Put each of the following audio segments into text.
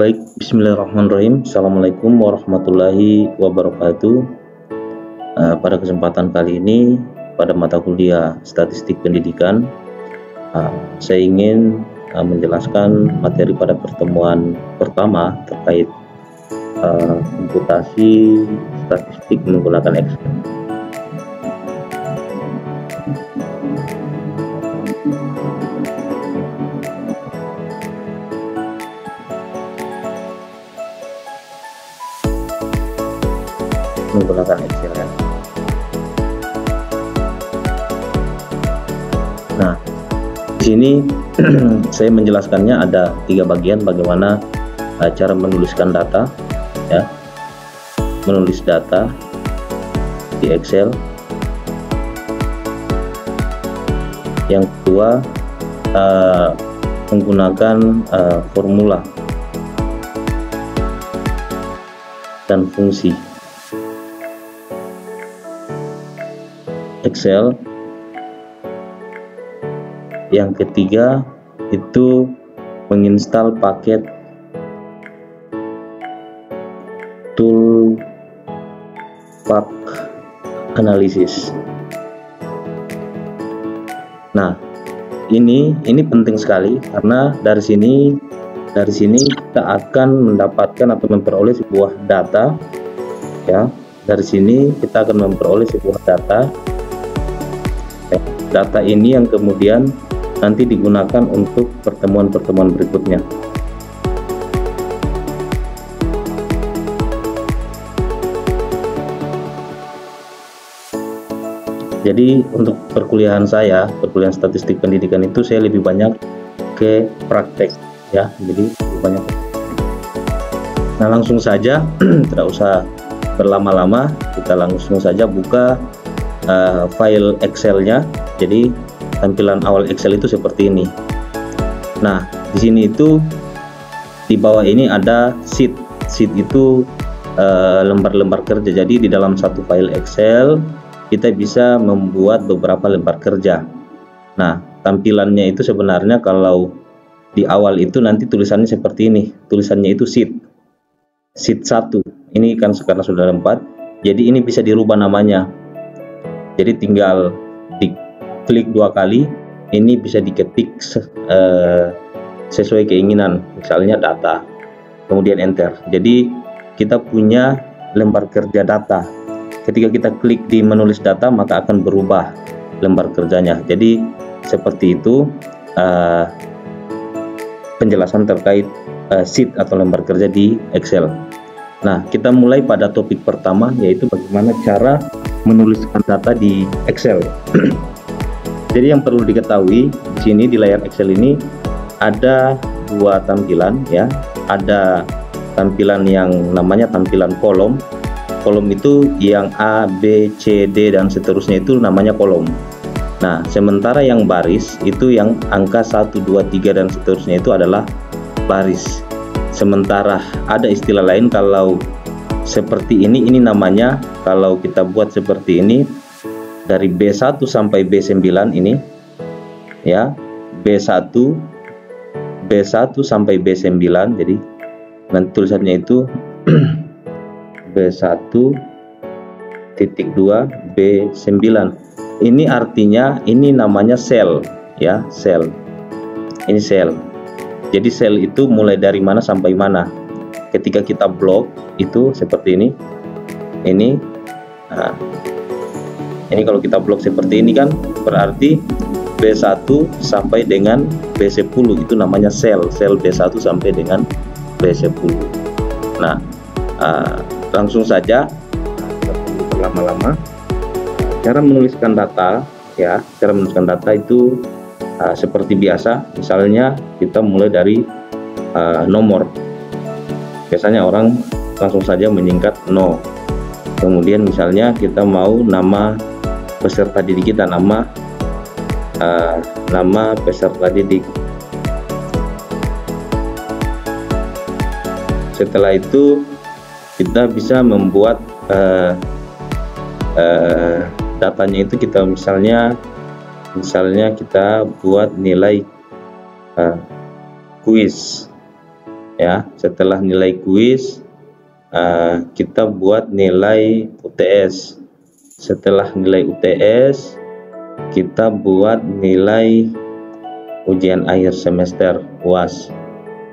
Baik, bismillahirrahmanirrahim. Assalamualaikum warahmatullahi wabarakatuh. Pada kesempatan kali ini, pada mata kuliah Statistik Pendidikan, saya ingin menjelaskan materi pada pertemuan pertama terkait komputasi statistik menggunakan Excel. Menggunakan Excel ya. Nah, di sini saya menjelaskannya ada 3 bagian bagaimana cara menuliskan data ya. Menulis data di Excel. Yang kedua, menggunakan formula dan fungsi Excel. Yang ketiga itu menginstal paket Toolpak Analysis. Nah, ini penting sekali karena dari sini kita akan mendapatkan atau memperoleh sebuah data ya. Dari sini kita akan memperoleh sebuah data. Data ini yang kemudian nanti digunakan untuk pertemuan-pertemuan berikutnya. Jadi untuk perkuliahan perkuliahan statistik pendidikan itu saya lebih banyak ke praktek ya. Jadi lebih banyak. Nah, langsung saja tidak usah berlama-lama, kita langsung saja buka file Excel-nya. Jadi tampilan awal Excel itu seperti ini. Nah, di sini itu di bawah ini ada sheet. Sheet itu lembar-lembar kerja. Jadi di dalam satu file Excel kita bisa membuat beberapa lembar kerja. Nah, tampilannya itu sebenarnya kalau di awal itu nanti tulisannya seperti ini. Tulisannya itu sheet 1. Ini kan sekarang sudah 4. Jadi ini bisa dirubah namanya. Jadi tinggal diklik 2 kali, ini bisa diketik sesuai keinginan, misalnya data, kemudian enter. Jadi kita punya lembar kerja data. Ketika kita klik di menulis data, maka akan berubah lembar kerjanya. Jadi seperti itu penjelasan terkait sheet atau lembar kerja di Excel. Nah, kita mulai pada topik pertama, yaitu bagaimana cara menuliskan data di Excel. Jadi yang perlu diketahui di sini di layar Excel ini ada 2 tampilan ya. Ada tampilan yang namanya tampilan kolom. Kolom itu yang A, B, C, D dan seterusnya itu namanya kolom. Nah, sementara yang baris itu yang angka 1, 2, 3 dan seterusnya itu adalah baris. Sementara ada istilah lain kalau seperti ini namanya, kalau kita buat seperti ini dari B1 sampai B9 ini ya, B1 sampai B9. Jadi nanti tulisannya itu B1.2 B9. Ini artinya ini namanya sel ya, sel. Ini sel. Jadi sel itu mulai dari mana sampai mana. Ketika kita blok itu seperti ini. Nah, ini kalau kita blok seperti ini kan berarti B1 sampai dengan B10 itu namanya sel B1 sampai dengan B10. Nah, langsung saja berlama-lama. Cara menuliskan data ya, cara menuliskan data itu seperti biasa. Misalnya kita mulai dari nomor. Biasanya orang langsung saja menyingkat 0. Kemudian misalnya kita mau nama peserta didik kita, nama peserta didik. Setelah itu kita bisa membuat datanya itu kita misalnya kita buat nilai kuis ya. Setelah nilai kuis kita buat nilai UTS. Setelah nilai UTS kita buat nilai ujian akhir semester UAS.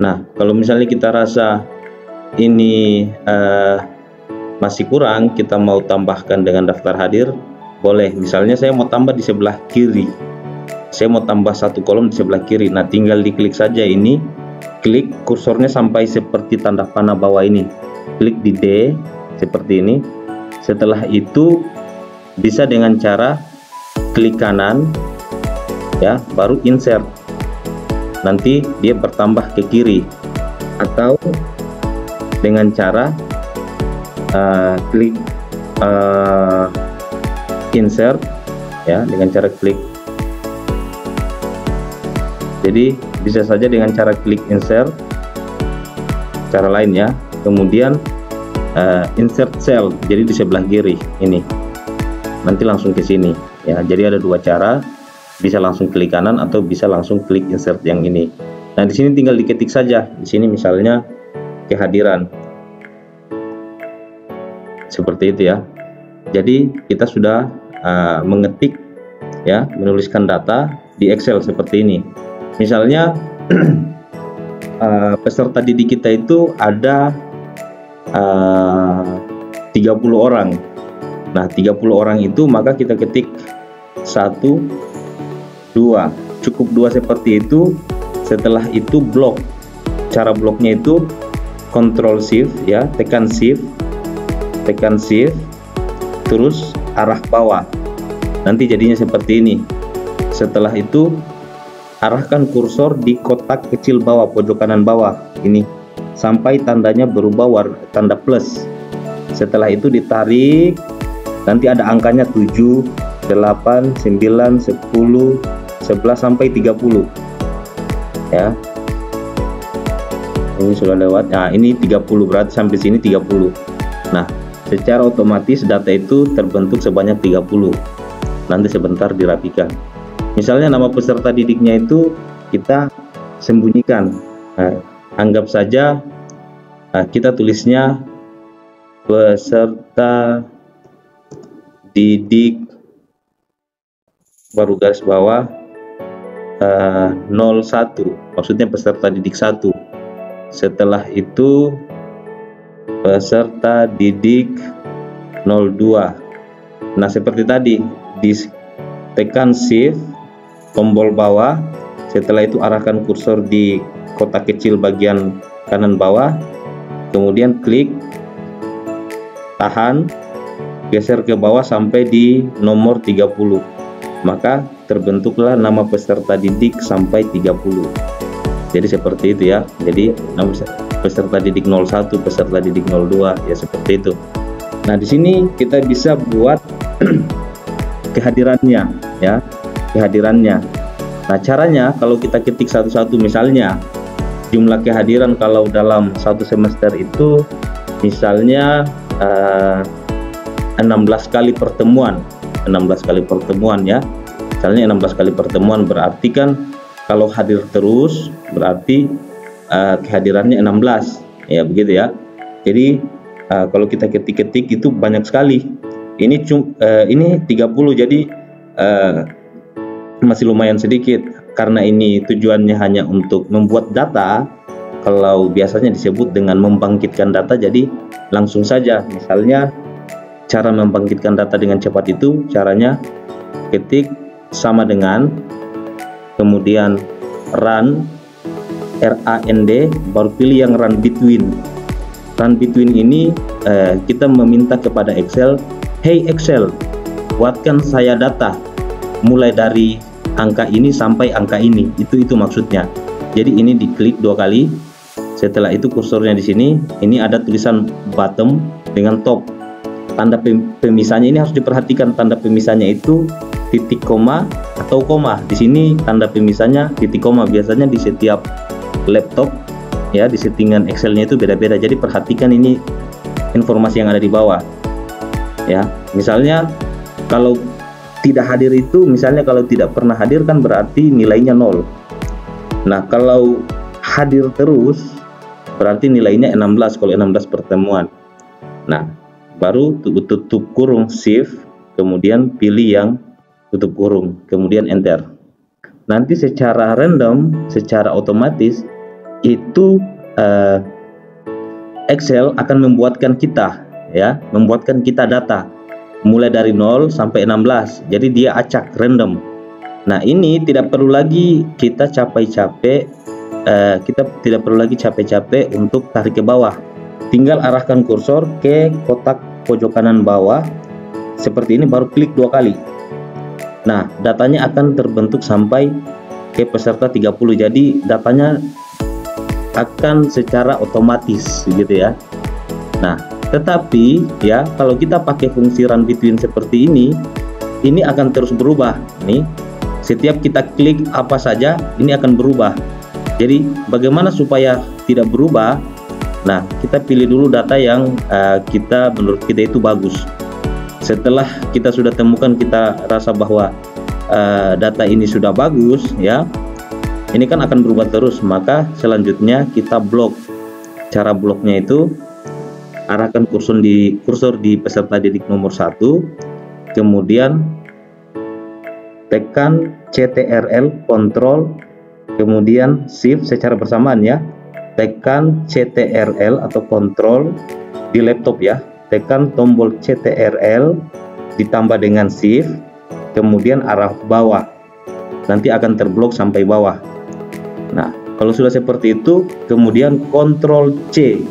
Nah, kalau misalnya kita rasa ini masih kurang, kita mau tambahkan dengan daftar hadir, boleh. Misalnya saya mau tambah di sebelah kiri, saya mau tambah satu kolom di sebelah kiri. Nah, tinggal diklik saja ini, klik kursornya sampai seperti tanda panah bawah ini, klik di D seperti ini. Setelah itu bisa dengan cara klik kanan, ya, baru insert, nanti dia bertambah ke kiri, atau dengan cara klik insert, ya, dengan cara klik. Jadi bisa saja dengan cara klik insert, cara lain ya. Kemudian insert cell, jadi di sebelah kiri ini, nanti langsung ke sini ya. Jadi ada dua cara, bisa langsung klik kanan atau bisa langsung klik insert yang ini. Nah, di sini tinggal diketik saja. Di sini misalnya kehadiran, seperti itu ya. Jadi kita sudah mengetik, ya, menuliskan data di Excel seperti ini. Misalnya peserta didik kita itu ada 30 orang. Nah, 30 orang itu maka kita ketik 1, 2, cukup 2 seperti itu. Setelah itu blok. Cara bloknya itu Ctrl Shift, ya, tekan Shift, terus arah bawah. Nanti jadinya seperti ini. Setelah itu arahkan kursor di kotak kecil bawah, pojok kanan bawah ini, sampai tandanya berubah warna tanda plus. Setelah itu ditarik, nanti ada angkanya 7, 8, 9, 10, 11 sampai 30. Ya. Ini sudah lewat. Nah, ini 30, berarti sampai sini 30. Nah, secara otomatis data itu terbentuk sebanyak 30. Nanti sebentar dirapikan. Misalnya nama peserta didiknya itu kita sembunyikan. Nah, anggap saja kita tulisnya peserta didik baru garis bawah 01, maksudnya peserta didik 1. Setelah itu peserta didik 02. Nah, seperti tadi, ditekan shift, tombol bawah, setelah itu arahkan kursor di kotak kecil bagian kanan bawah, kemudian klik, tahan, geser ke bawah sampai di nomor 30. Maka terbentuklah nama peserta didik sampai 30. Jadi seperti itu ya. Jadi nama peserta didik 01, peserta didik 02, ya seperti itu. Nah, di sini kita bisa buat kehadirannya, ya, kehadirannya. Nah, caranya kalau kita ketik satu-satu, misalnya jumlah kehadiran kalau dalam satu semester itu misalnya 16 kali pertemuan, 16 kali pertemuan ya. Misalnya 16 kali pertemuan, berarti kan kalau hadir terus berarti kehadirannya 16, ya begitu ya. Jadi kalau kita ketik-ketik itu banyak sekali. Ini 30, jadi masih lumayan sedikit. Karena ini tujuannya hanya untuk membuat data. Kalau biasanya disebut dengan membangkitkan data, jadi langsung saja. Misalnya cara membangkitkan data dengan cepat itu caranya ketik sama dengan, kemudian run, RAND, baru pilih yang run between. Run between ini kita meminta kepada Excel, hey Excel, buatkan saya data mulai dari angka ini sampai angka ini. Itu maksudnya. Jadi ini diklik 2 kali. Setelah itu kursornya di sini, ini ada tulisan bottom dengan top. Tanda pemisahnya ini harus diperhatikan, tanda pemisahnya itu titik koma atau koma. Di sini tanda pemisahnya titik koma. Biasanya di setiap laptop ya, di settingan Excelnya itu beda-beda. Jadi perhatikan ini informasi yang ada di bawah. Ya, misalnya kalau tidak hadir itu, misalnya kalau tidak pernah hadir kan berarti nilainya 0. Nah, kalau hadir terus berarti nilainya 16 kalau 16 pertemuan. Nah, baru tutup kurung shift, kemudian pilih yang tutup kurung, kemudian enter. Nanti secara random, secara otomatis itu Excel akan membuatkan kita data mulai dari 0 sampai 16. Jadi dia acak random. Nah, ini tidak perlu lagi kita capek-capek untuk tarik ke bawah. Tinggal arahkan kursor ke kotak pojok kanan bawah seperti ini, baru klik 2 kali. Nah, datanya akan terbentuk sampai ke peserta 30. Jadi datanya akan secara otomatis gitu ya. Nah, tetapi ya kalau kita pakai fungsi run between seperti ini akan terus berubah nih. Setiap kita klik apa saja ini akan berubah. Jadi bagaimana supaya tidak berubah? Nah, kita pilih dulu data yang menurut kita itu bagus. Setelah kita sudah temukan, kita rasa bahwa data ini sudah bagus ya, ini kan akan berubah terus. Maka selanjutnya kita blok. Cara bloknya itu arahkan kursor di peserta didik nomor 1, kemudian tekan CTRL Ctrl kemudian Shift secara bersamaan ya. Tekan CTRL atau Ctrl di laptop ya, tekan tombol CTRL ditambah dengan Shift, kemudian arah bawah, nanti akan terblok sampai bawah. Nah, kalau sudah seperti itu, kemudian Ctrl C,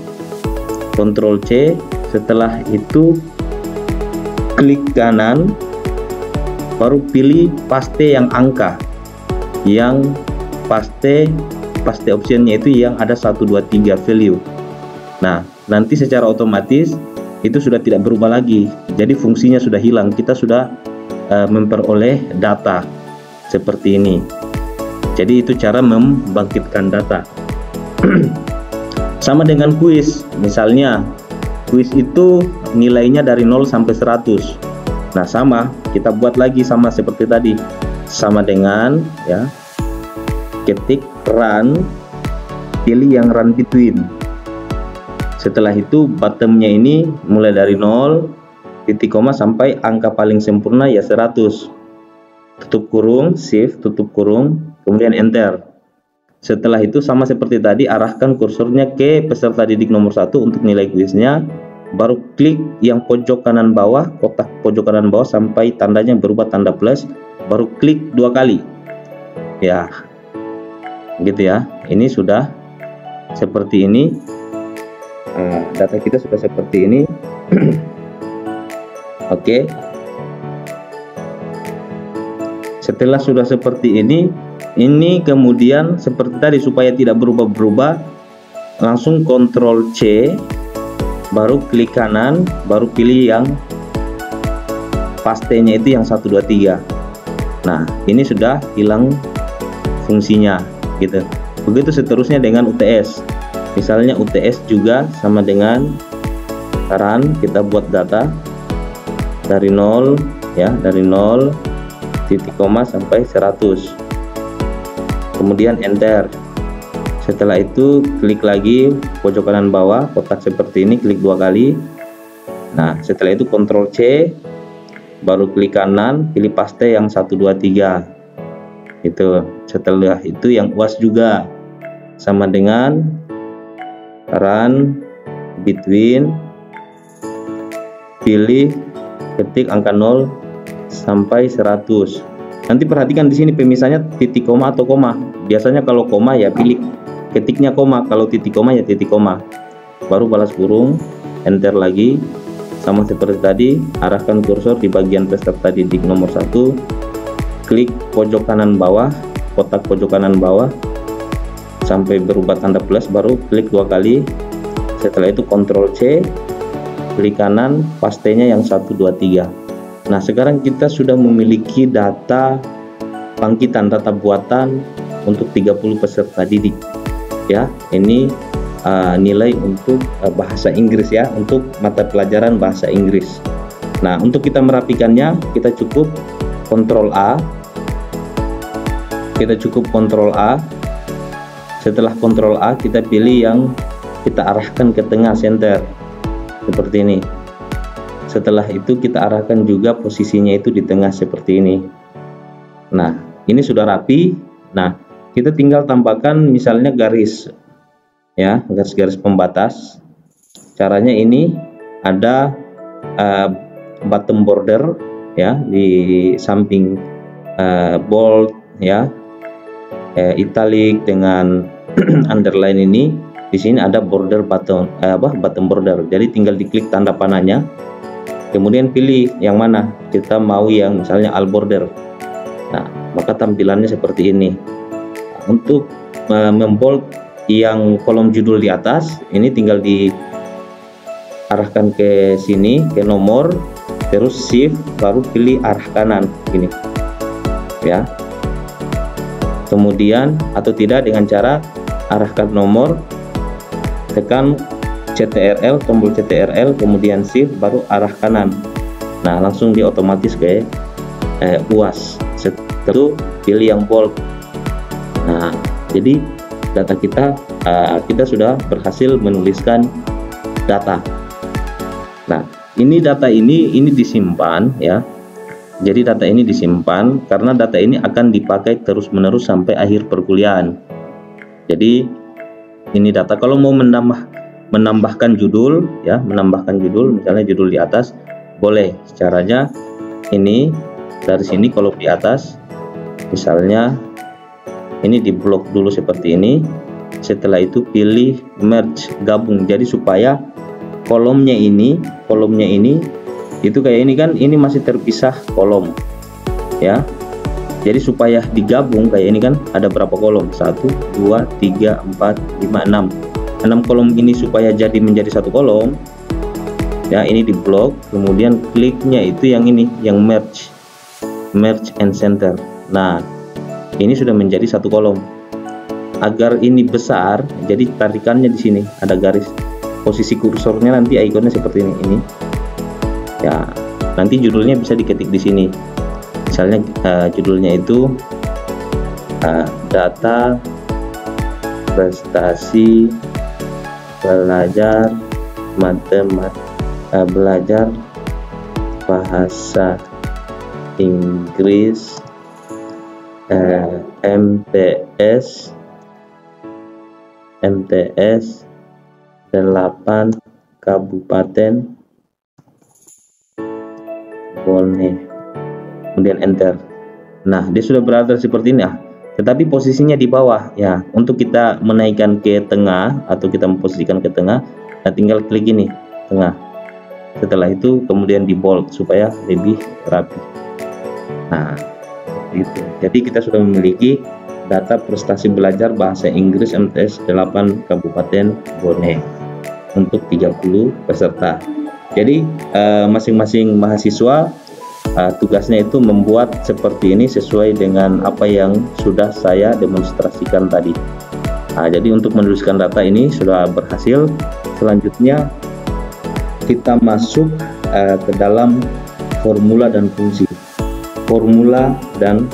setelah itu klik kanan, baru pilih paste yang angka, yang paste optionnya itu yang ada 1, 2, 3 value. Nah, nanti secara otomatis itu sudah tidak berubah lagi, jadi fungsinya sudah hilang. Kita sudah memperoleh data seperti ini. Jadi itu cara membangkitkan data. Sama dengan kuis, misalnya kuis itu nilainya dari 0 sampai 100. Nah, sama, kita buat lagi sama seperti tadi, sama dengan ya, ketik run, pilih yang run between. Setelah itu bottomnya ini mulai dari 0 titik koma sampai angka paling sempurna ya 100. Tutup kurung, shift, tutup kurung, kemudian enter. Setelah itu sama seperti tadi, arahkan kursornya ke peserta didik nomor 1 untuk nilai kuisnya, baru klik yang pojok kanan bawah, kotak pojok kanan bawah sampai tandanya berubah tanda plus, baru klik 2 kali ya, gitu ya. Ini sudah seperti ini. Data kita sudah seperti ini. Oke. Setelah sudah seperti ini kemudian seperti tadi, supaya tidak berubah-berubah, langsung Ctrl C, baru klik kanan, baru pilih yang pastenya itu yang 1, 2, 3. Nah, ini sudah hilang fungsinya gitu. Begitu seterusnya dengan UTS. Misalnya UTS juga sama dengan run, kita buat data dari 0 ya, dari 0 titik koma sampai 100, kemudian enter. Setelah itu klik lagi pojok kanan bawah kotak seperti ini, klik 2 kali. Nah, setelah itu Ctrl C, baru klik kanan, pilih paste yang 1, 2, 3 itu. Setelah itu yang UAS juga sama dengan run between, pilih ketik angka 0 sampai 100. Nanti perhatikan di sini pemisahnya titik koma atau koma. Biasanya kalau koma ya pilih ketiknya koma, kalau titik koma ya titik koma. Baru balas kurung, enter lagi. Sama seperti tadi, arahkan kursor di bagian peserta didik nomor 1, klik pojok kanan bawah, kotak pojok kanan bawah sampai berubah tanda plus, baru klik 2 kali. Setelah itu Ctrl C, klik kanan, pastenya yang 1, 2, 3. Nah, sekarang kita sudah memiliki data bangkitan, data buatan untuk 30 peserta didik ya. Ini nilai untuk bahasa Inggris ya, untuk mata pelajaran bahasa Inggris. Nah, untuk kita merapikannya, kita cukup Ctrl A. Setelah Ctrl A, kita pilih yang kita arahkan ke tengah center seperti ini. Setelah itu kita arahkan juga posisinya itu di tengah seperti ini. Nah, ini sudah rapi. Nah, kita tinggal tambahkan misalnya garis, ya, garis-garis pembatas. Caranya ini ada bottom border, ya, di samping bold, ya, italic dengan underline ini. Di sini ada border button, bottom border. Jadi tinggal diklik tanda panahnya. Kemudian pilih yang mana, kita mau yang misalnya all border. Nah, maka tampilannya seperti ini. Untuk membold yang kolom judul di atas, ini tinggal diarahkan ke sini, ke nomor, terus shift, baru pilih arah kanan, gini, ya. Kemudian atau tidak dengan cara arahkan nomor, tekan CTRL, tombol CTRL, kemudian shift, baru arah kanan. Nah, langsung dia otomatis ke UAS. Setelah itu pilih yang bold. Nah, jadi data kita sudah berhasil menuliskan data. Nah, ini data ini disimpan, ya. Jadi data ini disimpan karena data ini akan dipakai terus-menerus sampai akhir perkuliahan. Jadi ini data, kalau mau menambahkan judul, ya, menambahkan judul, misalnya judul di atas, boleh. Caranya ini dari sini, kolom di atas, misalnya ini di blok dulu seperti ini. Setelah itu pilih merge, gabung. Jadi supaya kolomnya ini itu kayak ini kan, ini masih terpisah kolom, ya. Jadi supaya digabung kayak ini kan, ada berapa kolom? 1, 2, 3, 4, 5, 6. 6 kolom ini supaya jadi menjadi satu kolom, ya. Ini di blok, kemudian kliknya itu yang ini, yang merge and center. Nah, ini sudah menjadi satu kolom. Agar ini besar, jadi tarikannya di sini ada garis. Posisi kursornya nanti ikonnya seperti ini, ya. Nanti judulnya bisa diketik di sini. Misalnya judulnya itu data prestasi belajar belajar bahasa Inggris MTS 8 Kabupaten Bone, kemudian enter. Nah, dia sudah berada seperti ini, tetapi posisinya di bawah, ya. Untuk kita menaikkan ke tengah atau kita memposisikan ke tengah, nah tinggal klik ini, tengah. Setelah itu kemudian di bold supaya lebih rapi. Nah, itu. Jadi kita sudah memiliki data prestasi belajar bahasa Inggris MTS 8 Kabupaten Bone untuk 30 peserta. Jadi masing-masing mahasiswa tugasnya itu membuat seperti ini sesuai dengan apa yang sudah saya demonstrasikan tadi. Nah, jadi untuk menuliskan data ini sudah berhasil. Selanjutnya kita masuk ke dalam formula dan fungsi. Formula dan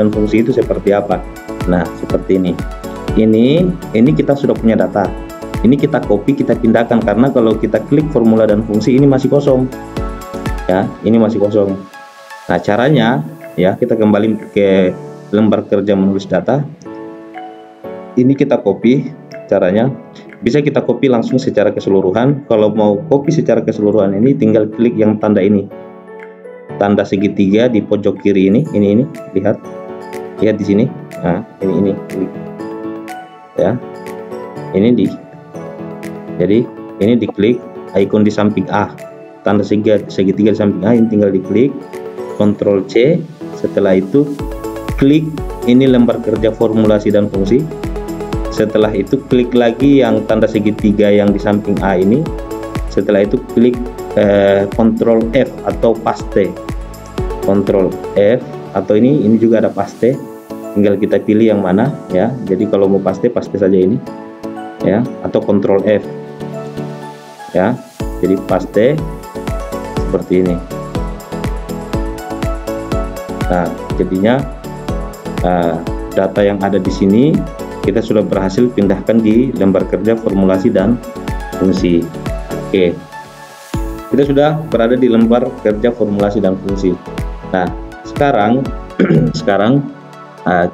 fungsi itu seperti apa? Nah, seperti ini. Ini kita sudah punya data. Ini kita copy, kita pindahkan, karena kalau kita klik formula dan fungsi ini masih kosong. Ya, ini masih kosong. Nah, caranya, ya, kita kembali ke lembar kerja menulis data. Ini kita copy. Caranya bisa kita copy langsung secara keseluruhan. Kalau mau copy secara keseluruhan ini tinggal klik yang tanda ini, tanda segitiga di pojok kiri ini lihat di sini. Nah, ini klik, ya. Jadi ini diklik icon di samping A, tanda segitiga di samping A, ini tinggal diklik, Ctrl C. Setelah itu klik ini lembar kerja formulasi dan fungsi. Setelah itu klik lagi yang tanda segitiga yang di samping A ini. Setelah itu klik Ctrl F atau paste. Ctrl F atau ini juga ada paste. Tinggal kita pilih yang mana, ya. Jadi kalau mau paste saja ini, ya, atau Ctrl F, ya. Jadi paste seperti ini. Nah, jadinya data yang ada di sini kita sudah berhasil pindahkan di lembar kerja formulasi dan fungsi. Oke, kita sudah berada di lembar kerja formulasi dan fungsi. Nah, sekarang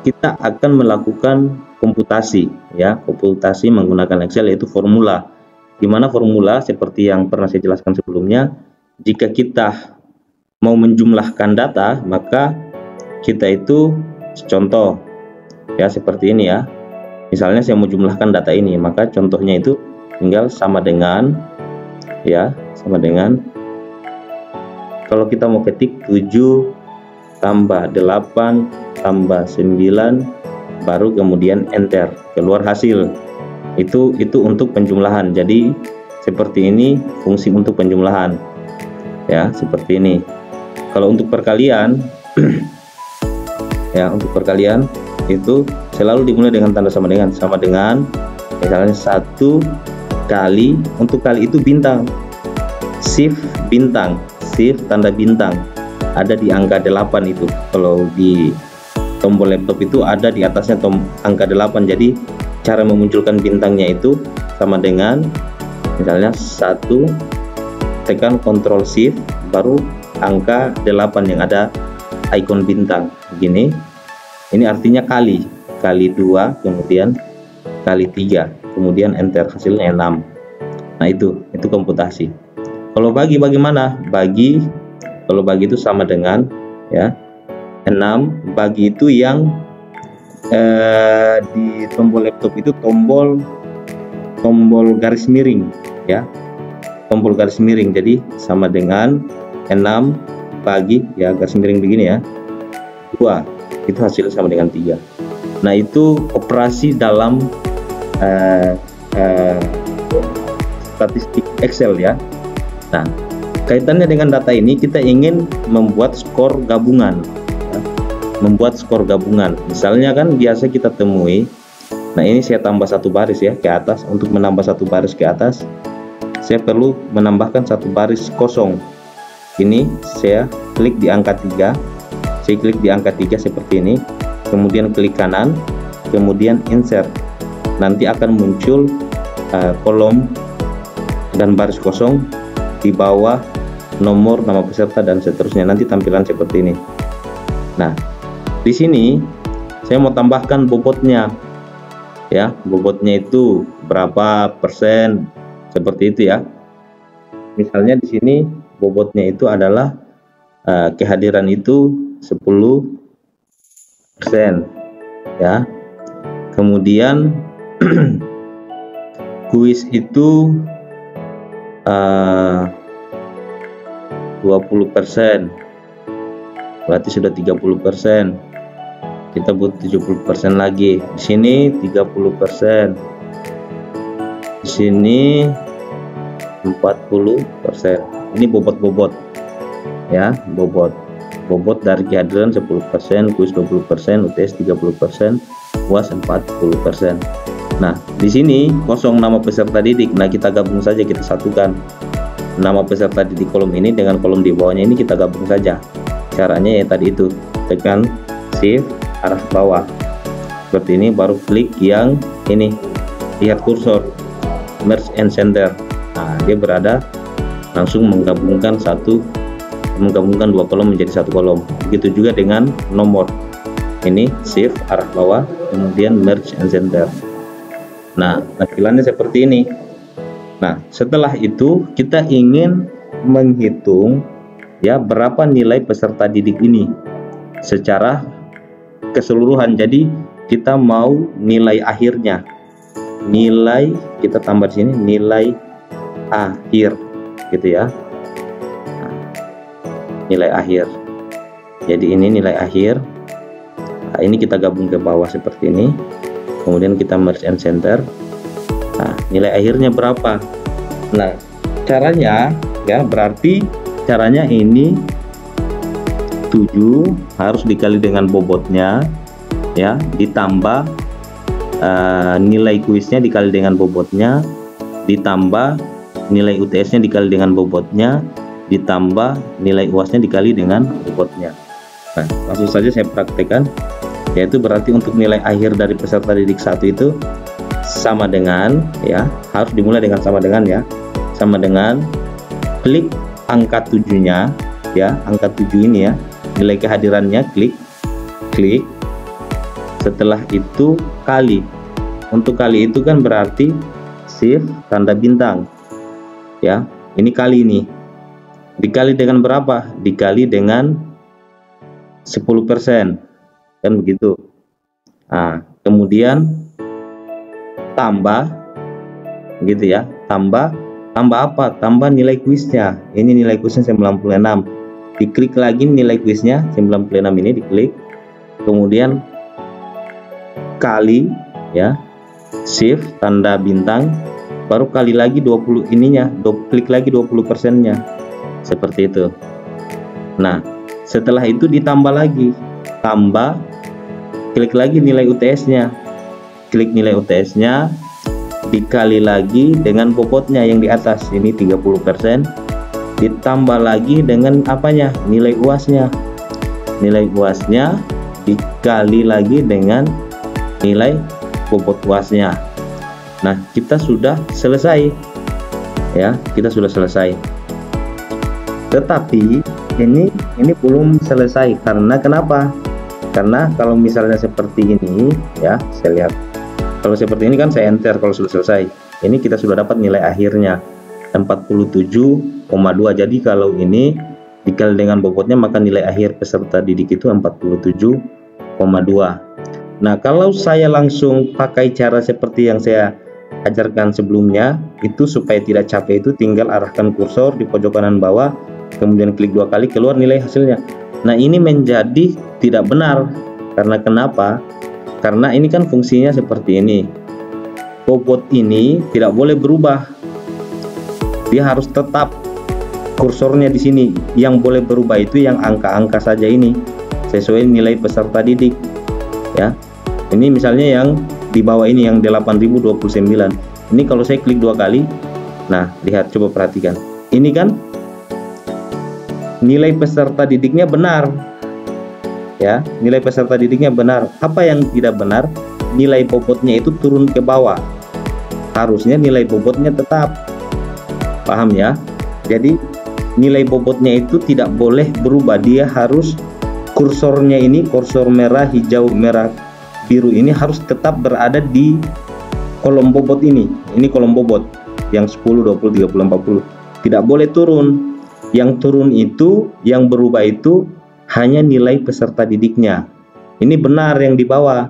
kita akan melakukan komputasi, ya, komputasi menggunakan Excel, yaitu formula. Di mana formula seperti yang pernah saya jelaskan sebelumnya, jika kita mau menjumlahkan data, maka kita itu contoh, ya, seperti ini ya. Misalnya saya mau jumlahkan data ini, maka contohnya itu tinggal sama dengan, ya, sama dengan, kalau kita mau ketik 7 tambah 8 tambah 9, baru kemudian enter, keluar hasil. Itu untuk penjumlahan. Jadi seperti ini fungsi untuk penjumlahan, ya, seperti ini. Kalau untuk perkalian ya, untuk perkalian itu selalu dimulai dengan tanda sama dengan, misalnya 1 kali, untuk kali itu bintang, shift bintang, shift tanda bintang, ada di angka 8 itu. Kalau di tombol laptop itu ada di atasnya angka 8, jadi cara memunculkan bintangnya itu sama dengan, misalnya 1, tekan Ctrl Shift, baru angka 8 yang ada ikon bintang begini. Ini artinya kali 2, kemudian kali 3, kemudian enter, hasilnya 6. Nah, itu komputasi. Kalau bagi bagaimana? Kalau bagi itu sama dengan, ya, 6 bagi itu yang di tombol laptop itu tombol garis miring, ya, tombol garis miring. Jadi sama dengan 6 bagi, ya, garis miring begini ya, 2, itu hasilnya sama dengan 3. Nah, itu operasi dalam statistik Excel, ya. Nah, kaitannya dengan data ini, kita ingin membuat skor gabungan, ya. Membuat skor gabungan, misalnya kan biasa kita temui. Nah, ini saya tambah 1 baris ya ke atas. Untuk menambah 1 baris ke atas, saya perlu menambahkan 1 baris kosong. Ini saya klik di angka 3, saya klik di angka 3 seperti ini, kemudian klik kanan, kemudian insert. Nanti akan muncul kolom dan baris kosong, di bawah nomor, nama peserta, dan seterusnya. Nanti tampilan seperti ini. Nah, di sini saya mau tambahkan bobotnya, ya, bobotnya itu berapa persen, seperti itu ya. Misalnya di sini bobotnya itu adalah kehadiran itu 10%, ya. Kemudian kuis itu 20%, berarti sudah 30%. Kita butuh 70% lagi. Di sini 30%, di sini 40%. Ini bobot, ya, bobot dari kehadiran 10%, kuis 20%, UTS 30%, UAS 40%. Nah, di sini kosong nama peserta didik. Nah, kita gabung saja, kita satukan nama peserta didik kolom ini dengan kolom di bawahnya ini, kita gabung saja. Caranya ya tadi itu, tekan shift arah bawah seperti ini, baru klik yang ini, lihat kursor merge and center. Nah, dia berada langsung menggabungkan 2 kolom menjadi 1 kolom. Begitu juga dengan nomor, ini shift arah bawah, kemudian merge and center. Nah, tampilannya seperti ini. Nah, setelah itu kita ingin menghitung, ya, berapa nilai peserta didik ini secara keseluruhan. Jadi kita mau nilai akhirnya, nilai kita tambah di sini, nilai akhir, gitu ya. Nah, nilai akhir. Jadi ini nilai akhir. Nah, ini kita gabung ke bawah seperti ini, kemudian kita merge and center. Nah, nilai akhirnya berapa? Nah, caranya, ya, berarti caranya ini 7 harus dikali dengan bobotnya, ya, ditambah nilai kuisnya dikali dengan bobotnya, ditambah nilai UTS-nya dikali dengan bobotnya, ditambah nilai UAS-nya dikali dengan bobotnya. Nah, langsung saja saya praktekkan. yaitu berarti untuk nilai akhir dari peserta didik 1 itu sama dengan, ya, harus dimulai dengan sama dengan, ya, sama dengan klik angka 7-nya, ya, angka 7 ini, ya, nilai kehadirannya, klik, setelah itu kali. Untuk kali itu kan berarti shift tanda bintang, ya, ini kali ini, dikali dengan berapa? Dikali dengan 10%, kan begitu. Nah, kemudian tambah, gitu ya, tambah apa? Tambah nilai kuisnya. Ini nilai kuisnya 96. Diklik lagi nilai kuisnya 96 ini, diklik, kemudian kali, ya, shift tanda bintang, baru kali lagi 20 ininya, klik lagi 20%-nya, seperti itu. Nah, setelah itu ditambah lagi, tambah, klik lagi nilai UTS-nya, klik nilai UTS-nya, dikali lagi dengan bobotnya yang di atas ini 30%, ditambah lagi dengan apanya? Nilai UAS-nya. Nilai UAS-nya dikali lagi dengan nilai bobot UAS-nya. Nah, kita sudah selesai, ya, kita sudah selesai. Tetapi ini belum selesai, karena kenapa? Karena kalau misalnya seperti ini, ya, saya lihat. Kalau seperti ini kan saya enter kalau sudah selesai. Ini kita sudah dapat nilai akhirnya 47,2. Jadi kalau ini dikali dengan bobotnya, maka nilai akhir peserta didik itu 47,2. Nah, kalau saya langsung pakai cara seperti yang saya ajarkan sebelumnya, itu supaya tidak capek, itu tinggal arahkan kursor di pojok kanan bawah, kemudian klik 2 kali, keluar nilai hasilnya. Nah, ini menjadi tidak benar. Karena kenapa? Karena ini kan fungsinya seperti ini. Bobot ini tidak boleh berubah. Dia harus tetap kursornya di sini. Yang boleh berubah itu yang angka-angka saja ini, sesuai nilai peserta didik, ya. Ini misalnya yang di bawah ini yang 8029. Ini kalau saya klik 2 kali, nah, lihat, coba perhatikan. Ini kan nilai peserta didiknya benar, ya, nilai peserta didiknya benar. Apa yang tidak benar? Nilai bobotnya itu turun ke bawah. Harusnya nilai bobotnya tetap. Paham, ya? Jadi nilai bobotnya itu tidak boleh berubah. Dia harus kursornya ini, kursor merah, hijau, merah, biru ini harus tetap berada di kolom bobot ini. Ini kolom bobot yang 10, 20, 30, 40. Tidak boleh turun. Yang turun itu, yang berubah itu hanya nilai peserta didiknya. Ini benar yang di bawah,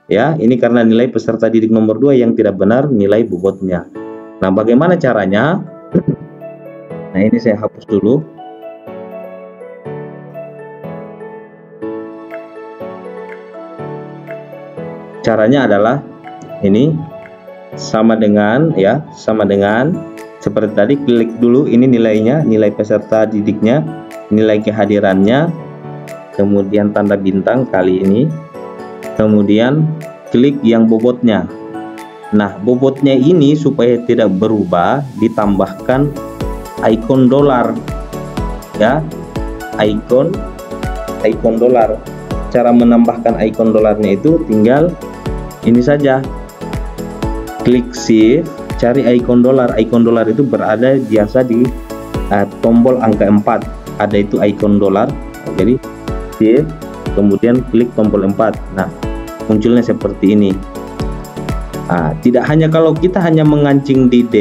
ya. Ini karena nilai peserta didik nomor 2, yang tidak benar nilai bobotnya. Nah, bagaimana caranya? Nah, ini saya hapus dulu. Caranya adalah ini, sama dengan, ya, sama dengan seperti tadi. Klik dulu ini nilainya, nilai peserta didiknya, nilai kehadirannya, kemudian tanda bintang kali ini, kemudian klik yang bobotnya. Nah, bobotnya ini supaya tidak berubah, ditambahkan ikon dolar, ya, ikon dolar. Cara menambahkan ikon dolarnya itu tinggal ini saja, klik shift, cari ikon dolar. Ikon dolar itu berada biasa di tombol angka 4, ada itu ikon dolar. Jadi shift, kemudian klik tombol 4. Nah, munculnya seperti ini. Tidak hanya kalau kita hanya mengancing di D,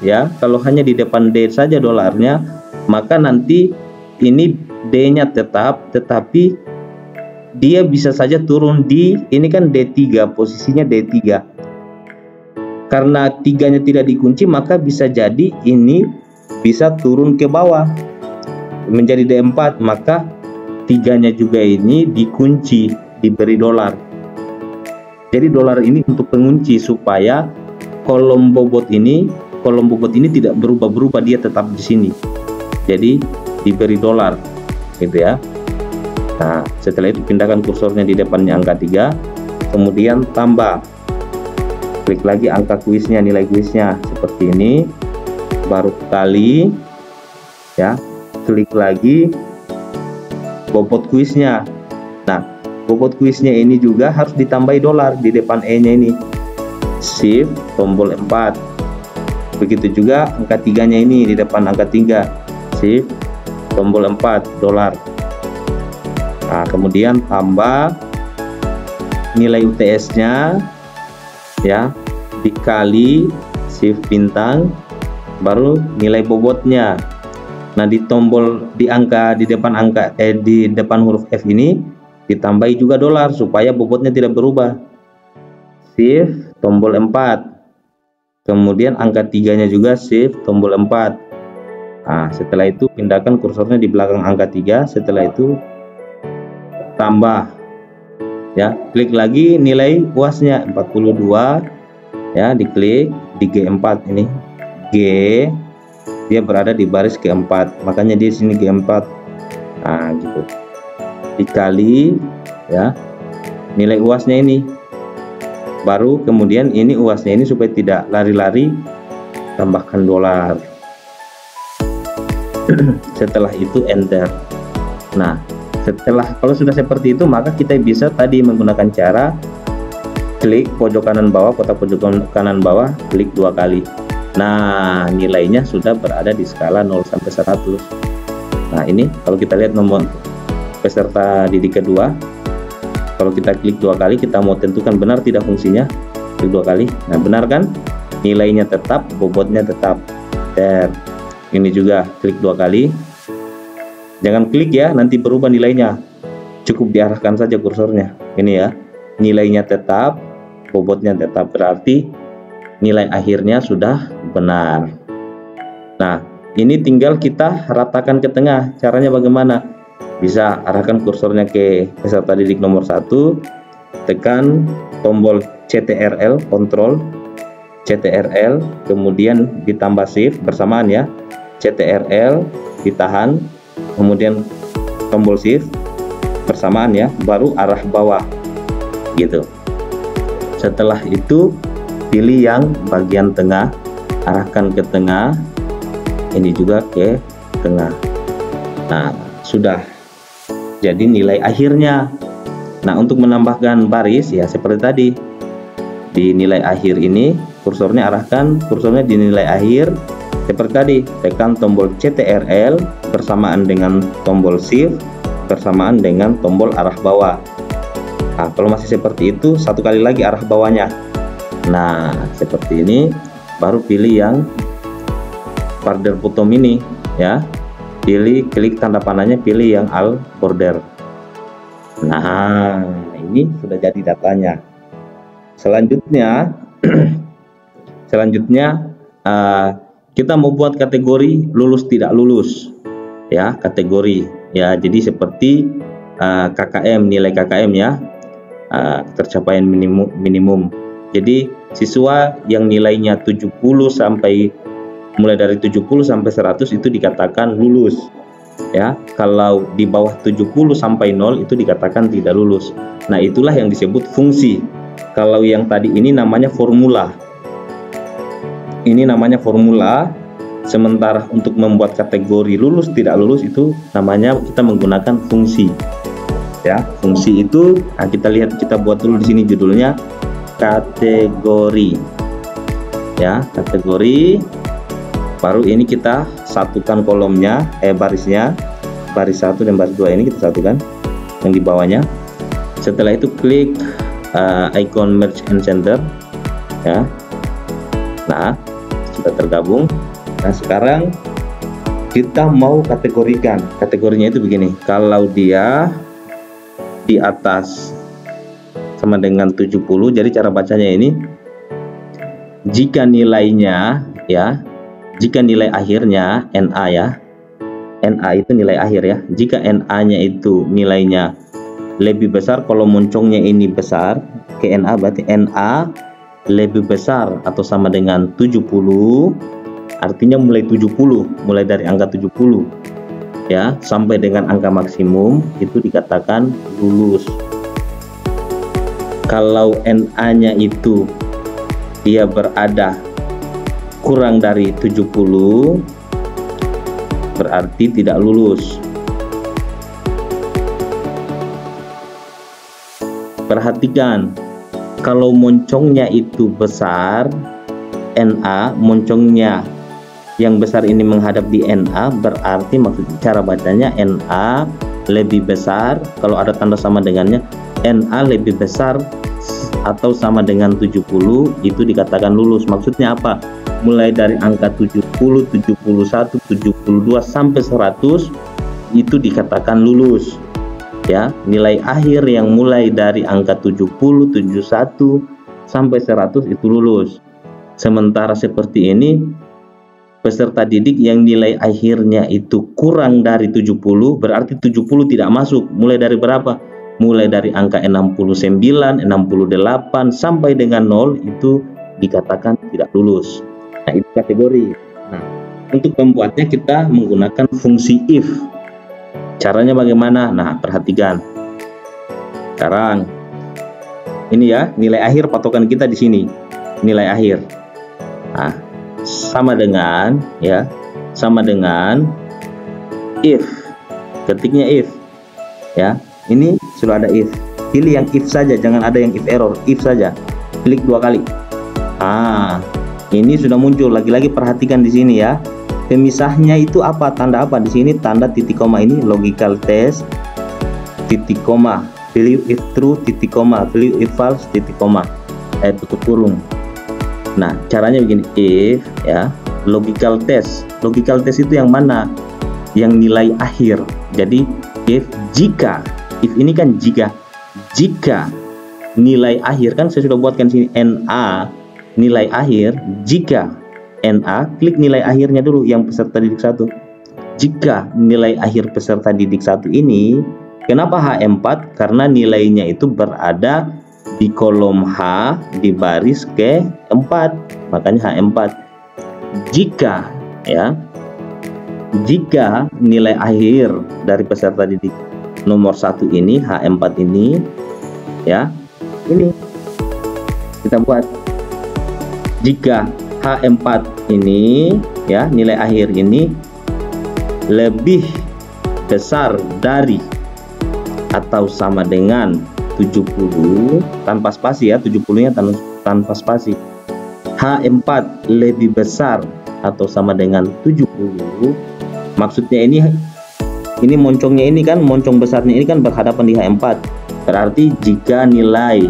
ya, kalau hanya di depan D saja dolarnya, maka nanti ini D-nya tetap, tetapi dia bisa saja turun di, ini kan D3, posisinya D3. Karena 3-nya tidak dikunci, maka bisa jadi ini bisa turun ke bawah menjadi D4, maka 3-nya juga ini dikunci, diberi dolar. Jadi dolar ini untuk pengunci supaya kolom bobot ini tidak berubah-berubah, dia tetap di sini. Jadi diberi dolar, gitu ya. Nah, setelah itu pindahkan kursornya di depannya angka 3, kemudian tambah, klik lagi angka kuisnya, nilai kuisnya seperti ini, baru kali, ya, klik lagi bobot kuisnya. Nah, bobot kuisnya ini juga harus ditambahi dolar di depan E-nya ini. Shift tombol 4. Begitu juga angka 3-nya ini di depan angka 3. Shift tombol 4 dolar. Nah, kemudian tambah nilai UTS-nya ya, dikali shift bintang, baru nilai bobotnya. Nah, di tombol di depan di depan huruf F ini ditambahi juga dolar supaya bobotnya tidak berubah. Shift tombol 4. Kemudian angka 3-nya juga shift tombol 4. Nah, setelah itu pindahkan kursornya di belakang angka 3, setelah itu tambah ya, klik lagi nilai UAS-nya 42 ya, diklik di G4 ini. G dia berada di baris G4, makanya di sini G4. Nah, gitu. Dikali ya nilai UAS-nya ini. Baru kemudian ini UAS-nya ini supaya tidak lari-lari, tambahkan dolar. Setelah itu enter. Nah, kalau sudah seperti itu, maka kita bisa tadi menggunakan cara klik pojok kanan bawah, kotak pojok kanan bawah, klik 2 kali. Nah, nilainya sudah berada di skala 0 sampai 100. Nah, ini kalau kita lihat nomor peserta didik kedua, kalau kita klik 2 kali, kita mau tentukan benar tidak fungsinya, klik 2 kali. Nah, benar kan? Nilainya tetap, bobotnya tetap. Ini juga klik 2 kali. Jangan klik ya, nanti berubah nilainya. Cukup diarahkan saja kursornya. Ini ya, nilainya tetap, bobotnya tetap, berarti nilai akhirnya sudah benar. Nah, ini tinggal kita ratakan ke tengah. Caranya bagaimana? Bisa arahkan kursornya ke peserta didik nomor 1, tekan tombol CTRL, kontrol CTRL, kemudian ditambah shift bersamaan ya. CTRL ditahan, kemudian tombol shift bersamaan ya, baru arah bawah gitu. Setelah itu pilih yang bagian tengah, arahkan ke tengah, ini juga ke tengah. Nah, sudah jadi nilai akhirnya. Nah, untuk menambahkan baris ya seperti tadi, di nilai akhir ini kursornya arahkan kursornya di nilai akhir seperti tadi, tekan tombol CTRL bersamaan dengan tombol shift bersamaan dengan tombol arah bawah. Nah, kalau masih seperti itu, 1 kali lagi arah bawahnya. Nah, seperti ini, baru pilih yang border bottom ini ya, klik tanda panahnya, pilih yang all border. Nah, ini sudah jadi datanya. Selanjutnya kita mau buat kategori lulus tidak lulus ya, kategori ya. Jadi seperti KKM, nilai KKM ya, tercapaian minimum. Jadi siswa yang nilainya 70 sampai mulai dari 70 sampai 100 itu dikatakan lulus ya. Kalau di bawah 70 sampai 0 itu dikatakan tidak lulus. Nah, itulah yang disebut fungsi. Kalau yang tadi ini namanya formula. Ini namanya formula. Sementara untuk membuat kategori lulus tidak lulus itu namanya kita menggunakan fungsi. Ya, fungsi itu kita lihat, kita buat dulu di sini judulnya kategori. Ya, kategori. Baru ini kita satukan kolomnya, barisnya, baris 1 dan baris 2 ini kita satukan yang di bawahnya. Setelah itu klik icon merge and center ya. Nah, sudah tergabung. Nah, sekarang kita mau kategorikan. Kategorinya itu begini, kalau dia di atas sama dengan 70, jadi cara bacanya ini, jika nilainya ya, jika nilai akhirnya NA ya, NA itu nilai akhir ya, jika NA nya itu nilainya lebih besar, kalau moncongnya ini besar ke NA, berarti NA lebih besar atau sama dengan 70, artinya mulai 70, mulai dari angka 70 ya sampai dengan angka maksimum itu dikatakan lulus. Kalau NA nya itu dia berada kurang dari 70, berarti tidak lulus. Perhatikan, kalau moncongnya itu besar, NA, moncongnya yang besar ini menghadap di NA, berarti maksud cara bacanya NA lebih besar. Kalau ada tanda sama dengannya, NA lebih besar atau sama dengan 70, itu dikatakan lulus. Maksudnya apa? Mulai dari angka 70, 71, 72 sampai 100 itu dikatakan lulus. Ya, nilai akhir yang mulai dari angka 70, 71 sampai 100 itu lulus. Sementara seperti ini, peserta didik yang nilai akhirnya itu kurang dari 70, berarti 70 tidak masuk. Mulai dari berapa? Mulai dari angka 69, 68 sampai dengan 0 itu dikatakan tidak lulus. Nah, itu kategori. Nah, untuk membuatnya kita menggunakan fungsi if. Caranya bagaimana? Nah, perhatikan. Sekarang ini ya, nilai akhir patokan kita di sini. Nilai akhir. Nah, sama dengan ya, sama dengan if. Ketiknya if. Ya, ini sudah ada if. Pilih yang if saja, jangan ada yang if error. If saja. Klik 2 kali. Ini sudah muncul. Lagi-lagi perhatikan di sini ya. Pemisahnya itu apa? Tanda apa di sini? Tanda titik koma ini logical test titik koma, value if true titik koma, value if false titik koma, tutup kurung. Nah, caranya begini, if ya, logical test. Logical test itu yang mana? Yang nilai akhir. Jadi if jika, if ini kan jika nilai akhir, kan saya sudah buatkan sini NA nilai akhir. Jika NA, klik nilai akhirnya dulu yang peserta didik 1. Jika nilai akhir peserta didik 1 ini, kenapa H4? Karena nilainya itu berada di kolom H di baris ke-4, makanya H4. Jika ya, jika nilai akhir dari peserta didik nomor 1 ini, H4 ini ya, ini kita buat. Jika H4 ini ya, nilai akhir ini lebih besar dari atau sama dengan 70 tanpa spasi ya, 70-nya tanpa spasi. H4 lebih besar atau sama dengan 70, maksudnya ini moncongnya ini kan, moncong besarnya ini kan berhadapan di H4. Berarti jika nilai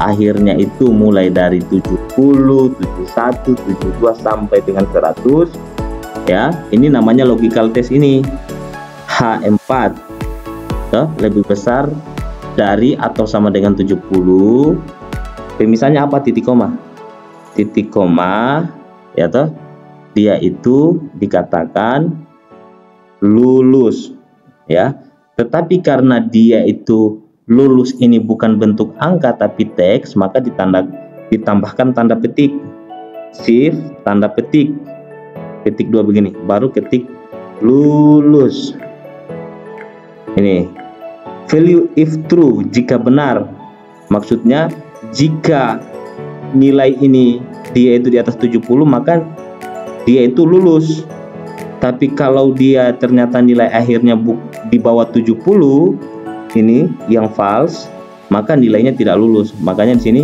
akhirnya itu mulai dari 70, 71, 72 sampai dengan 100 ya, ini namanya logical test. Ini H4 ya, lebih besar dari atau sama dengan 70. Pemisahnya apa? Titik koma. Titik koma ya toh, dia itu dikatakan lulus ya. Tetapi karena dia itu lulus ini bukan bentuk angka tapi teks, maka ditambahkan tanda petik. Shift tanda petik, petik 2 begini, baru ketik lulus. Ini value if true, jika benar, maksudnya jika nilai ini dia itu di atas 70 maka dia itu lulus. Tapi kalau dia ternyata nilai akhirnya di bawah 70, ini yang false, maka nilainya tidak lulus. Makanya di sini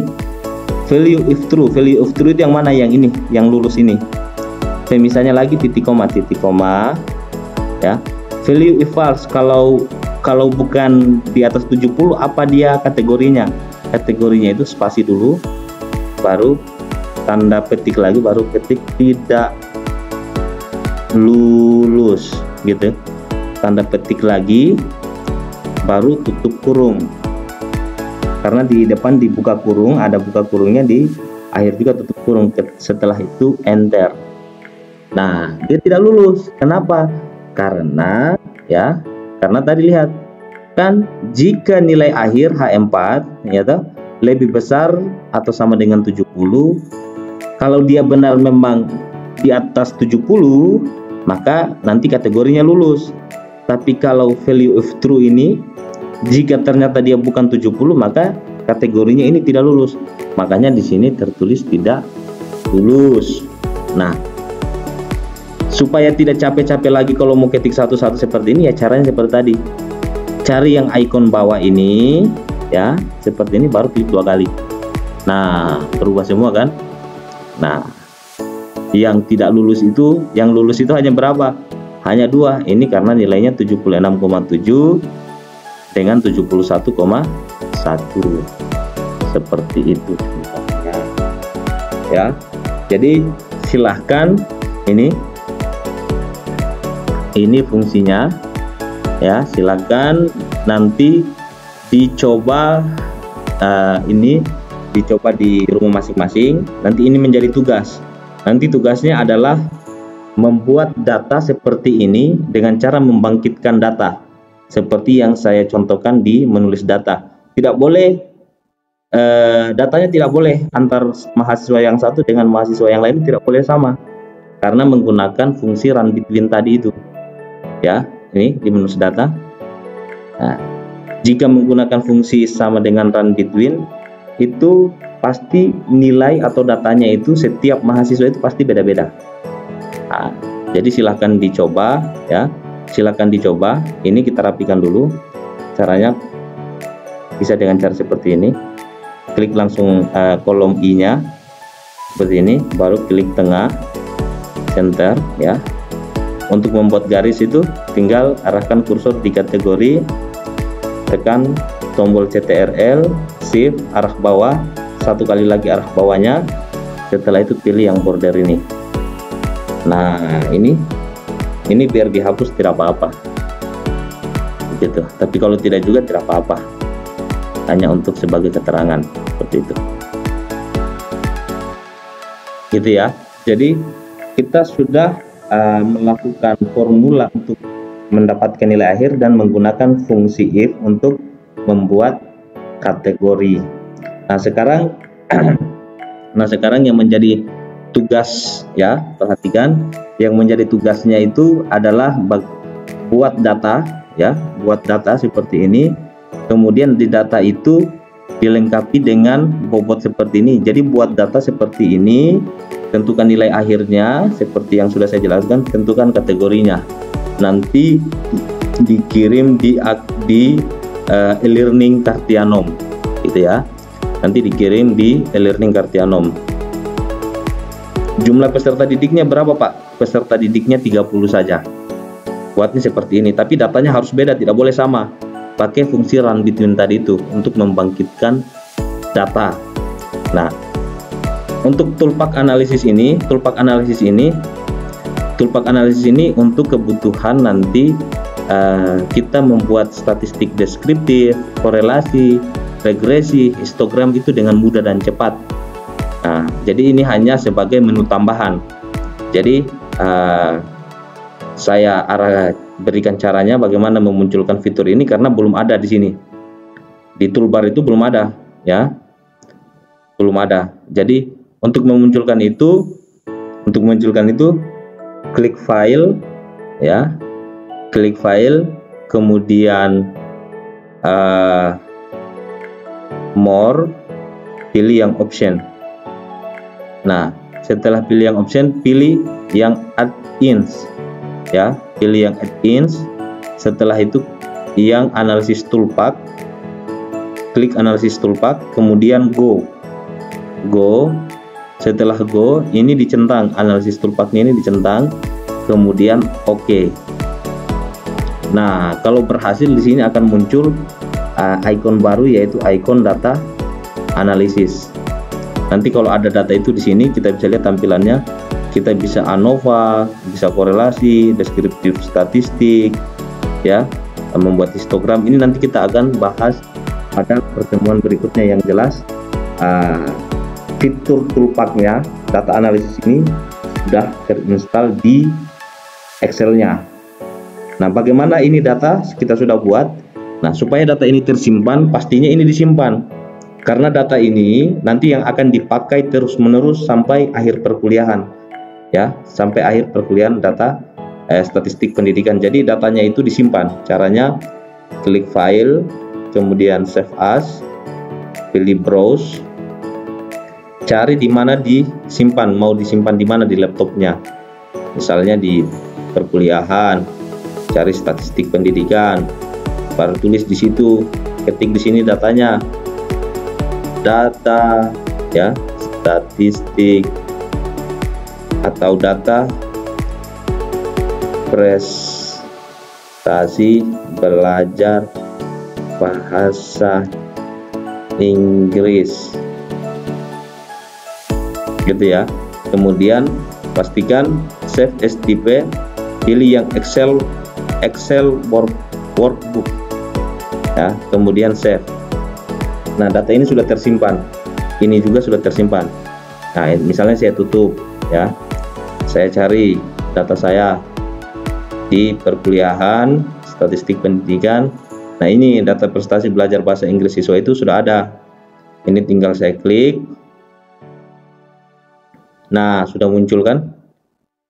value if true. Value of true itu yang mana? Yang ini, yang lulus ini. Misalnya lagi titik koma ya. Value if false, kalau bukan di atas 70, apa dia kategorinya? Kategorinya itu spasi dulu, baru tanda petik lagi, baru ketik tidak lulus gitu. Tanda petik lagi, baru tutup kurung. Karena di depan dibuka kurung, ada buka kurungnya, di akhir juga tutup kurung. Setelah itu enter. Nah, dia tidak lulus. Kenapa? Karena ya, karena tadi lihat kan, jika nilai akhir H4 ya toh, lebih besar atau sama dengan 70, kalau dia benar memang di atas 70, maka nanti kategorinya lulus. Tapi kalau value of true ini, jika ternyata dia bukan 70, maka kategorinya ini tidak lulus. Makanya di sini tertulis tidak lulus. Nah, supaya tidak capek-capek lagi kalau mau ketik satu-satu seperti ini, ya caranya seperti tadi. Cari yang icon bawah ini ya seperti ini, baru klik 2 kali. Nah, berubah semua kan. Nah, yang tidak lulus itu, yang lulus itu hanya berapa? Hanya 2. Ini karena nilainya 76,7 dengan 71,1. Seperti itu contohnya. Ya. Jadi silahkan ini fungsinya ya, silahkan nanti dicoba, ini dicoba di rumah masing-masing. Nanti ini menjadi tugas. Nanti tugasnya adalah membuat data seperti ini dengan cara membangkitkan data seperti yang saya contohkan di menulis data. Tidak boleh, datanya tidak boleh antar mahasiswa yang satu dengan mahasiswa yang lain, tidak boleh sama, karena menggunakan fungsi run between tadi itu ya. Ini di menulis data. Nah, jika menggunakan fungsi sama dengan run between, itu pasti nilai atau datanya itu setiap mahasiswa itu pasti beda-beda. Nah, jadi silahkan dicoba ya, silahkan dicoba. Ini kita rapikan dulu. Caranya bisa dengan cara seperti ini. Klik langsung kolom I-nya seperti ini, baru klik tengah, center ya. Untuk membuat garis itu tinggal arahkan kursor di kategori, tekan tombol CTRL, shift, arah bawah, 1 kali lagi arah bawahnya. Setelah itu pilih yang border ini. Nah, ini biar dihapus tidak apa-apa gitu. Tapi kalau tidak juga tidak apa-apa, hanya untuk sebagai keterangan seperti itu gitu ya. Jadi kita sudah melakukan formula untuk mendapatkan nilai akhir dan menggunakan fungsi if untuk membuat kategori. Nah sekarang yang menjadi tugas ya, perhatikan, yang menjadi tugasnya itu adalah buat data ya, buat data seperti ini. Kemudian di data itu dilengkapi dengan bobot seperti ini. Jadi buat data seperti ini, tentukan nilai akhirnya seperti yang sudah saya jelaskan, tentukan kategorinya. Nanti dikirim di e-learning Cartianom gitu ya. Nanti dikirim di e-learning Cartianom. Jumlah peserta didiknya berapa Pak? Peserta didiknya 30 saja. Buatnya seperti ini, tapi datanya harus beda, tidak boleh sama. Pakai fungsi run between tadi itu untuk membangkitkan data. Nah, untuk toolpath analisis ini untuk kebutuhan nanti kita membuat statistik deskriptif, korelasi, regresi, histogram itu dengan mudah dan cepat. Nah, jadi ini hanya sebagai menu tambahan. Jadi saya berikan caranya bagaimana memunculkan fitur ini karena belum ada di sini. Di toolbar itu belum ada ya. Belum ada. Jadi untuk memunculkan itu klik file ya. Klik file, kemudian more, pilih yang option. Nah, setelah pilih yang option, pilih yang add-ins ya, pilih yang add-ins. Setelah itu yang analisis toolpath, klik analisis toolpath, kemudian go. Setelah go, ini dicentang, analisis toolpathnya ini dicentang, kemudian oke. Nah, kalau berhasil di sini akan muncul icon baru, yaitu icon data analisis. Nanti kalau ada data itu di sini kita bisa lihat tampilannya. Kita bisa ANOVA, bisa korelasi, deskriptif statistik, ya, membuat histogram. Ini nanti kita akan bahas pada pertemuan berikutnya. Yang jelas fitur toolpath-nya, data analisis ini sudah terinstall di Excel-nya. Nah, bagaimana ini data kita sudah buat? Nah, supaya data ini tersimpan, pastinya ini disimpan. Karena data ini nanti yang akan dipakai terus-menerus sampai akhir perkuliahan. Ya, sampai akhir perkuliahan data statistik pendidikan. Jadi datanya itu disimpan. Caranya klik file, kemudian save as, pilih browse, cari di mana disimpan, mau disimpan di mana di laptopnya. Misalnya di perkuliahan, cari statistik pendidikan, baru tulis di situ ketik di sini datanya, data ya, statistik atau data prestasi belajar bahasa Inggris, gitu ya. Kemudian pastikan save STP, pilih yang Excel workbook ya, kemudian save. Nah, data ini sudah tersimpan, ini juga sudah tersimpan. Nah, misalnya saya tutup ya, saya cari data saya di perkuliahan statistik pendidikan. Nah, ini data prestasi belajar bahasa Inggris siswa itu sudah ada. Ini tinggal saya klik. Nah, sudah muncul kan?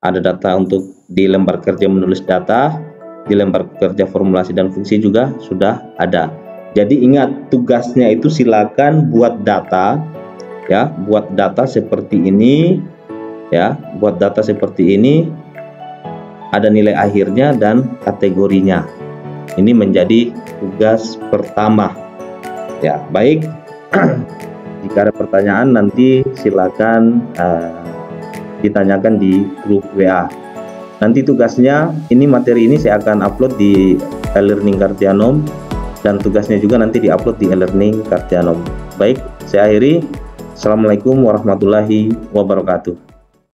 Ada data untuk di lembar kerja menulis data, di lembar kerja formulasi dan fungsi juga sudah ada. Jadi ingat, tugasnya itu silakan buat data ya, buat data seperti ini ya, buat data seperti ini, ada nilai akhirnya dan kategorinya. Ini menjadi tugas pertama ya. Baik, jika ada pertanyaan nanti silakan ditanyakan di grup WA. Nanti tugasnya, ini materi ini saya akan upload di e-learning Kartianom, dan tugasnya juga nanti diupload di e-learning Kartianom. Baik, saya akhiri. Assalamualaikum warahmatullahi wabarakatuh.